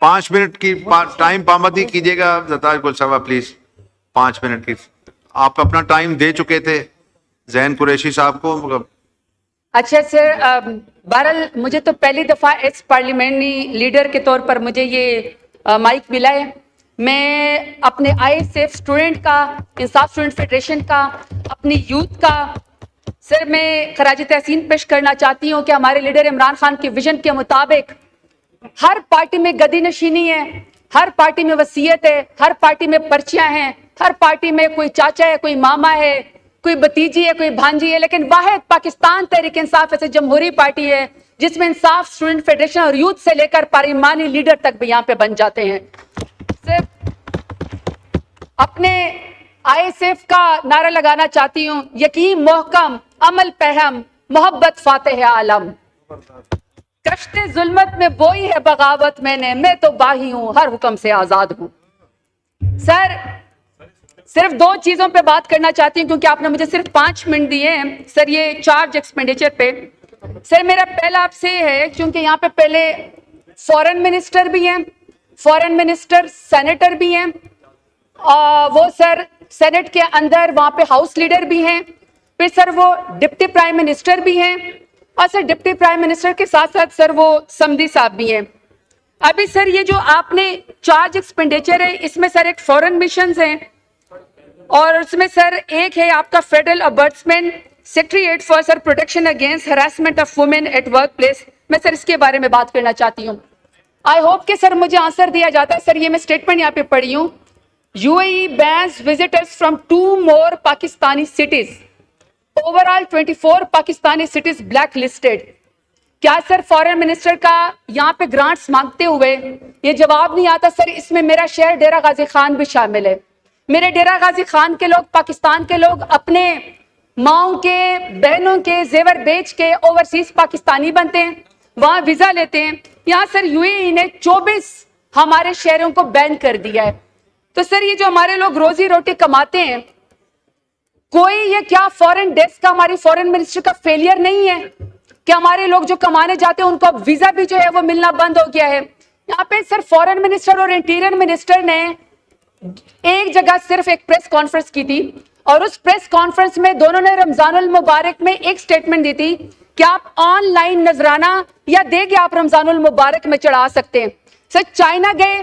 5 minute کی time پابندی کیجیے گا زرتاج گل صاحبہ پلیز. 5 منٹ کی آپ اپنا ٹائم دے چکے تھے ذہین قریشی صاحب کو. اچھا سر، بہرحال مجھے تو پہلی دفعہ ایکس پارلیمنٹری لیڈر کے طور پر مجھے یہ مائک ملا ہے. میں اپنے آئی ایس ایف اسٹوڈنٹ کا، انصاف اسٹوڈنٹ فیڈریشن کا، اپنی یوتھ کا سر میں خراج تحسین پیش کرنا چاہتی ہوں کہ ہمارے لیڈر عمران خان کے ویژن کے مطابق ہر پارٹی میں گدی نشینی ہے، ہر پارٹی میں وصیت ہے، ہر پارٹی میں پرچیاں ہیں، ہر پارٹی میں کوئی چاچا ہے، کوئی ماما ہے، کوئی بتیجی ہے، کوئی بھانجی ہے، لیکن واحد پاکستان تحریک انصاف ایسے جمہوری پارٹی ہے جس میں انصاف اسٹوڈنٹ فیڈریشن اور یوتھ سے لے کر پارلیمانی لیڈر تک بھی یہاں پہ بن جاتے ہیں. صرف اپنے آئی ایس ایف کا نعرہ لگانا چاہتی ہوں، یقین محکم، عمل پہم، محبت فاتح عالم. کشت ظلمت میں بوئی ہے بغاوت میں تو باہی ہوں، ہر حکم سے آزاد ہوں. سر صرف 2 چیزوں پہ بات کرنا چاہتی ہوں کیونکہ آپ نے مجھے صرف 5 منٹ دیے ہیں سر یہ چارج ایکسپینڈیچر پہ. سر میرا پہلا آپ سے ہے، کیونکہ یہاں پہ پہلے فورن منسٹر بھی ہیں، فورن منسٹر سینیٹر بھی ہیں، وہ سر سینٹ کے اندر وہاں پہ ہاؤس لیڈر بھی ہیں، پھر سر وہ ڈپٹی پرائم منسٹر بھی ہیں، اور سر ڈپٹی پرائم منسٹر کے ساتھ ساتھ سر وہ سمدھی صاحب بھی ہیں. ابھی سر یہ جو آپ نے چارج ایکسپینڈیچر ہے اس میں سر ایک فورن مشنز ہیں اور اس میں سر ایک ہے آپ کا federal ombudsman secretariat for sir protection against harassment of women at ورک پلیس. میں سر اس کے بارے میں بات کرنا چاہتی ہوں. آئی ہوپ کہ سر مجھے آنسر دیا جاتا ہے. سر یہ میں اسٹیٹمنٹ یہاں پہ پڑھی ہوں، UAE bans visitors from 2 more Pakistani cities. Overall 24 Pakistani cities blacklisted. کیا سر فورن منسٹر کا یہاں پہ گرانٹس مانگتے ہوئے یہ جواب نہیں آتا؟ سر اس میں میرا شہر ڈیرہ غازی خان بھی شامل ہے. میرے ڈیرہ غازی خان کے لوگ، پاکستان کے لوگ اپنے ماؤں کے، بہنوں کے زیور بیچ کے اوورسیز پاکستانی بنتے ہیں، وہاں ویزا لیتے ہیں. یہاں سر UAE نے 24 ہمارے شہروں کو بین کر دیا ہے. تو سر یہ جو ہمارے لوگ روزی روٹی کماتے ہیں، کوئی یہ کیا فورن ڈیسک کا ہماری فورن منسٹر کا فیلئر نہیں ہے کہ ہمارے لوگ جو کمانے جاتے ہیں ان کو اب ویزا بھی جو ہے وہ ملنا بند ہو گیا ہے؟ یہاں پہ سر فورن منسٹر اور انٹیریئر منسٹر نے ایک جگہ صرف ایک پریس کانفرنس کی تھی اور اس پریس کانفرنس میں دونوں نے رمضان المبارک میں ایک سٹیٹمنٹ دی تھی کہ آپ آن لائن نذرانہ یا دے کے آپ رمضان المبارک میں چڑھا سکتے ہیں. سر چائنا گئے،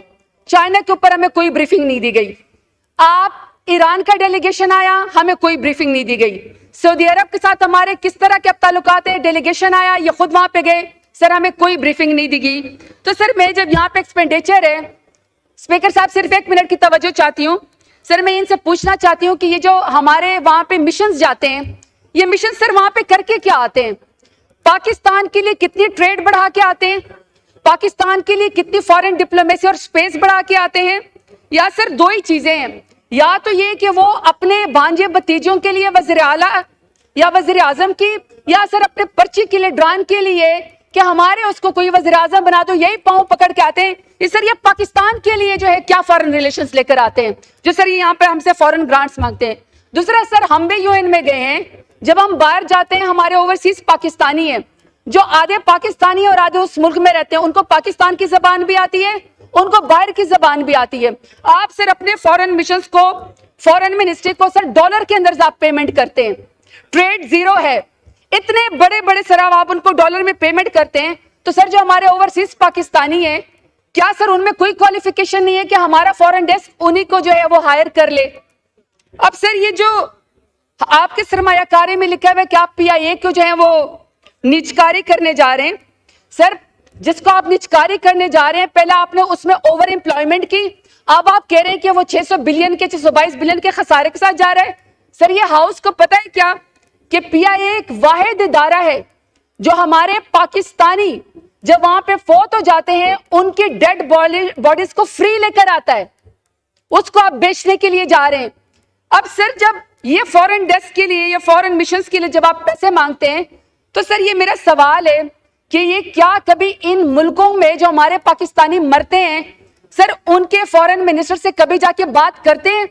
چائنا کے اوپر ہمیں کوئی بریفنگ نہیں دی گئی. آپ ایران کا ڈیلیگیشن آیا، ہمیں کوئی بریفنگ نہیں دی گئی. سعودی عرب کے ساتھ ہمارے کس طرح کے اب تعلقات ہیں، ڈیلیگیشن آیا یہ خود وہاں پہ گئے، سر ہمیں کوئی بریفنگ نہیں دی گئی. تو سر میں جب یہاں پہ ایکسپینڈیچر ہے، اسپیکر صاحب صرف 1 منٹ کی توجہ چاہتی ہوں. سر میں ان سے پوچھنا چاہتی ہوں کہ یہ جو ہمارے وہاں پہ مشنز جاتے ہیں، یہ مشن سر وہاں پہ کر کے کیا آتے ہیں؟ پاکستان کے لیے کتنی ٹریڈ بڑھا کے آتے ہیں؟ پاکستان کے لیے کتنی فارن ڈپلومیسی اور سپیس بڑھا کے آتے ہیں؟ یا سر 2 ہی چیزیں ہیں، یا تو یہ کہ وہ اپنے بھانجے بتیجوں کے لیے وزیر اعلیٰ یا وزیر اعظم کی، یا سر اپنے پرچی کے لیے ڈران کے لیے کہ ہمارے اس کو کوئی وزیر اعظم بنا دو، یہی پاؤں پکڑ کے آتے ہیں. یہ سر یہ پاکستان کے لیے جو ہے کیا فارن ریلیشنز لے کر آتے ہیں جو سر یہ یہاں پہ ہم سے فارن گرانٹس مانگتے ہیں. دوسرا سر ہم بھی UN میں گئے ہیں، جب ہم باہر جاتے ہیں ہمارے اوورسیز پاکستانی ہیں جو آدھے پاکستانی اور آدھے اس ملک میں رہتے ہیں، ان کو پاکستان کی زبان بھی آتی ہے، ان کو باہر کی زبان بھی آتی ہے. آپ سر اپنے فورن مشنز کو، فورن منسٹری کو سر ڈالر کے اندر آپ پیمنٹ کرتے ہیں، ٹریڈ زیرو ہے. اتنے بڑے بڑے سر آپ ان کو ڈالر میں پیمنٹ کرتے ہیں، تو سر جو ہمارے اوورسیز پاکستانی ہیں کیا سر ان میں کوئی کوالیفیکیشن نہیں ہے کہ ہمارا فورن ڈیسک انہی کو جو ہے وہ ہائر کر لے؟ اب سر یہ جو آپ کے سرمایہ کاری میں لکھا ہوا ہے کہ آپ PIA کو جو ہے وہ نیچکاری کرنے جا رہے ہیں، سر جس کو آپ نیچکاری کرنے جا رہے ہیں پہلے آپ نے اس میں اوور امپلائمنٹ کی، اب آپ کہہ رہے ہیں کہ وہ 600 بلین کے 622 بلین کے خسارے کے ساتھ جا رہا ہے. سر یہ ہاؤس کو پتہ ہے کیا کہ PIA ایک واحد ادارہ ہے جو ہمارے پاکستانی جب وہاں پہ فوت ہو جاتے ہیں ان کی ڈیڈ باڈیز کو فری لے کر آتا ہے، اس کو آپ بیچنے کے لیے جا رہے ہیں. اب سر جب یہ فورن ڈیسک کے لیے یا فورن مشنز کے لیے جب آپ پیسے مانگتے ہیں تو سر یہ میرا سوال ہے کہ یہ کیا کبھی ان ملکوں میں جو ہمارے پاکستانی مرتے ہیں سر ان کے فورن منسٹر سے کبھی جا کے بات کرتے ہیں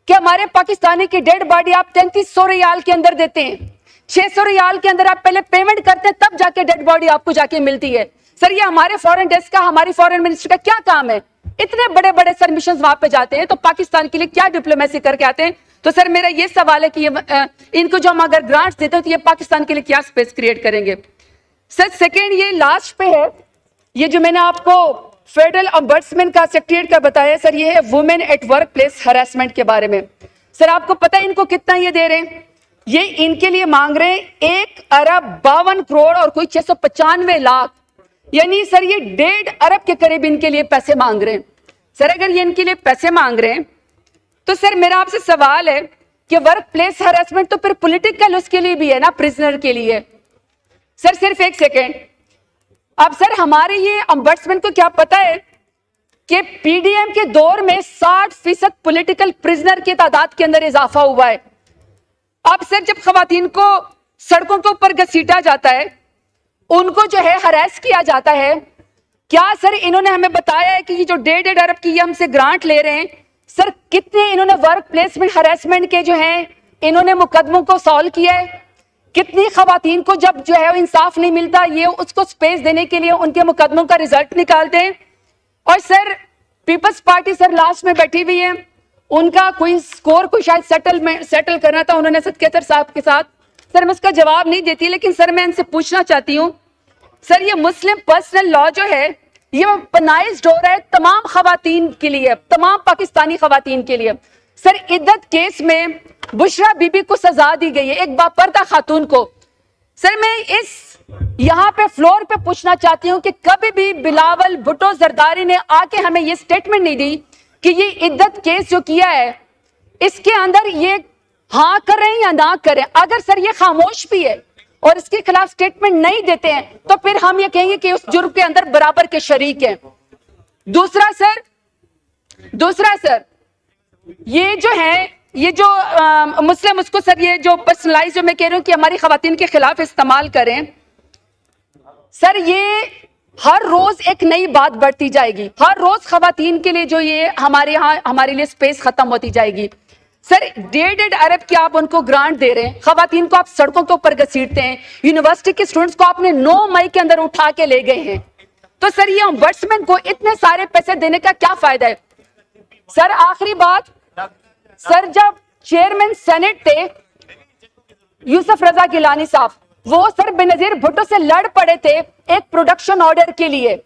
کہ ہمارے پاکستانی کی ڈیڈ باڈی آپ 3300 ریال کے اندر دیتے ہیں، 600 ریال کے اندر آپ پہلے پیمنٹ کرتے ہیں تب جا کے ڈیڈ باڈی آپ کو جا کے ملتی ہے؟ سر یہ ہمارے فورن ڈیسک کا, ہماری فورن منسٹر کا کیا کام ہے؟ اتنے بڑے بڑے سر مشنز وہاں پہ جاتے ہیں تو پاکستان کے لیے کیا ڈپلومیسی کر کے آتے ہیں؟ تو سر میرا یہ سوال ہے کہ ان کو جو ہم اگر گرانٹس دیتے ہیں تو یہ پاکستان کے لیے کیا سپیس کریٹ کریں گے؟ سر سیکنڈ یہ لاسٹ پہ ہے, یہ جو میں نے آپ کو فیڈرل امبڈسمین کا سیکریٹریٹ کا بتایا سر, یہ ہے وومن ایٹ ورک پلیس ہراسمنٹ کے بارے میں. سر آپ کو پتہ ہے ان کو کتنا یہ دے رہے ہیں؟ یہ ان کے لیے مانگ رہے ہیں 1 ارب 52 کروڑ اور کوئی 695 لاکھ, یعنی سر یہ 1.5 ارب کے قریب ان کے لیے پیسے مانگ رہے ہیں. سر اگر یہ ان کے لیے پیسے مانگ رہے ہیں تو سر میرا آپ سے سوال ہے کہ ورک پلیس ہراسمنٹ تو پھر پولیٹیکل اس کے لیے بھی ہے نا, پرزنر کے لیے. سر صرف ایک سیکنڈ, اب سر ہمارے یہ امبڈسمین کو کیا پتا ہے کہ پی ڈی ایم کے دور میں 60% پولیٹیکل پرزنر کی تعداد کے اندر اضافہ ہوا ہے. اب سر جب خواتین کو سڑکوں کے اوپر گھسیٹا جاتا ہے, ان کو جو ہے ہراس کیا جاتا ہے, کیا سر انہوں نے ہمیں بتایا ہے کہ یہ جو 1.5 ارب کی یہ ہم سے گرانٹ لے رہے ہیں, سر کتنے انہوں نے ورک پلیسمنٹ ہراسمنٹ کے جو ہیں انہوں نے مقدموں کو سالو کیا ہے؟ کتنی خواتین کو جب جو ہے انصاف نہیں ملتا یہ اس کو سپیس دینے کے لیے ان کے مقدموں کا ریزلٹ نکالتے ہیں؟ اور سر پیپلز پارٹی سر لاسٹ میں بیٹھی ہوئی ہے, ان کا کوئی سکور کو شاید سیٹل کرنا تھا انہوں نے صدقیتر صاحب کے ساتھ. سر میں اس کا جواب نہیں دیتی, لیکن سر میں ان سے پوچھنا چاہتی ہوں سر یہ مسلم پرسنل لا جو ہے یہ پنائزڈ ہو رہا ہے تمام خواتین کے لیے, تمام پاکستانی خواتین کے لیے. سر عدت کیس میں بشرا بی بی کو سزا دی گئی ہے, ایک باپردہ خاتون کو. سر میں اس یہاں پہ فلور پہ پوچھنا چاہتی ہوں کہ کبھی بھی بلاول بھٹو زرداری نے آ کے ہمیں یہ سٹیٹمنٹ نہیں دی کہ یہ عدت کیس جو کیا ہے اس کے اندر یہ ہاں کریں یا نہ کریں. اگر سر یہ خاموش بھی ہے اور اس کے خلاف سٹیٹمنٹ نہیں دیتے ہیں تو پھر ہم یہ کہیں گے کہ اس جرم کے اندر برابر کے شریک ہیں. دوسرا سر یہ جو ہے یہ جو مسلم اس کو سر یہ جو پرسنلائز جو میں کہہ رہی ہوں کہ ہماری خواتین کے خلاف استعمال کریں, سر یہ ہر روز ایک نئی بات بڑھتی جائے گی, ہر روز خواتین کے لیے جو یہ ہمارے لیے سپیس ختم ہوتی جائے گی. سر 1.5 ارب کی آپ ان کو گرانٹ دے رہے ہیں, خواتین کو آپ سڑکوں کے اوپر گھسیٹتے ہیں, یونیورسٹی کے اسٹوڈنٹس کو آپ نے 9 مئی کے اندر اٹھا کے لے گئے ہیں, تو سر یہ امبڈسمین کو اتنے سارے پیسے دینے کا کیا فائدہ ہے؟ سر آخری بات, سر جب چیئرمین سینٹ تھے یوسف رضا گیلانی صاحب, وہ سر بینظیر بھٹو سے لڑ پڑے تھے ایک پروڈکشن آرڈر کے لیے,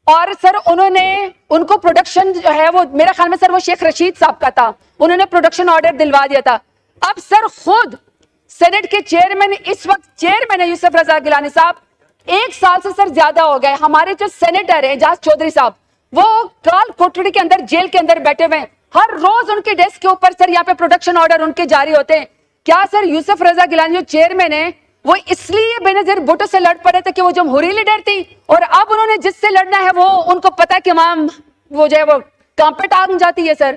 اور سر انہوں نے ان کو پروڈکشن جو ہے وہ میرا خیال میں سر وہ شیخ رشید صاحب کا تھا, انہوں نے پروڈکشن آرڈر دلوا دیا تھا. اب سر خود سینٹ کے چیئرمین اس وقت چیئرمین ہے یوسف رضا گیلانی صاحب, 1 سال سے سر زیادہ ہو گئے. ہمارے جو سینیٹر ہیں اعجاز چودھری صاحب وہ کال کوٹڑی کے اندر جیل کے اندر بیٹھے ہوئے ہیں, ہر روز ان کے ڈیسک کے اوپر سر یہاں پہ پروڈکشن آرڈر ان کے جاری ہوتے ہیں. کیا سر یوسف رضا گیلانی جو چیئرمین ہے وہ اس لیے بینظیر بھٹو سے لڑ پڑے تھے کہ وہ جمہوری لیڈر تھی, اور اب انہوں نے جس سے لڑنا ہے وہ ان کو پتا ہے کہ وہ جو ہے وہ کام پہ ٹانگ جاتی ہے سر.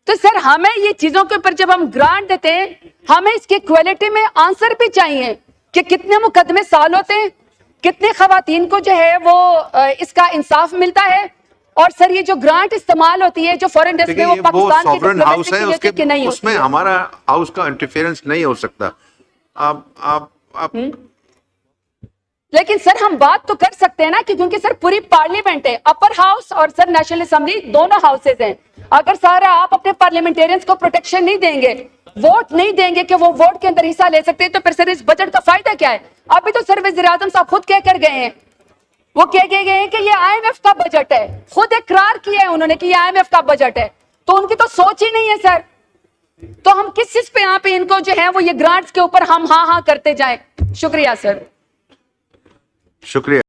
تو سر ہمیں یہ چیزوں کے اوپر جب ہم گرانٹ دیتے ہیں ہمیں اس کی کوالٹی میں آنسر بھی چاہیے کہ کتنے مقدمے سال ہوتے ہیں, کتنے خواتین کو جو ہے وہ اس کا انصاف ملتا ہے, اور سر یہ جو گرانٹ استعمال ہوتی ہے جو فورن ڈیسک میں وہ پاکستان کے سوورن ہاؤس ہے, اس میں ہے. ہمارا ہاؤس کا انٹرفیئرنس نہیں ہو سکتا. آپ لیکن سر ہم بات تو کر سکتے ہیں نا کہ کیونکہ سر پوری پارلیمنٹ ہے, اپر ہاؤس اور سر نیشنل اسمبلی دونوں ہاؤسز ہیں. اگر سارا آپ اپنے پارلیمنٹیرینز کو پروٹیکشن نہیں دیں گے, ووٹ نہیں دیں گے کہ وہ ووٹ کے اندر حصہ لے سکتے ہیں, تو پھر سر اس بجٹ کا فائدہ کیا ہے؟ ابھی تو سر وزیر اعظم صاحب خود کہہ کر گئے ہیں, وہ کہہ کے گئے ہیں کہ یہ IMF کا بجٹ ہے, خود اقرار کیا ہے انہوں نے کہ یہ IMF کا بجٹ ہے, تو ان کی تو سوچ ہی نہیں ہے سر. تو ہم کس چیز پہ یہاں پہ ان کو جو ہے وہ یہ گرانٹس کے اوپر ہم ہاں کرتے جائیں. شکریہ سر. شکریہ.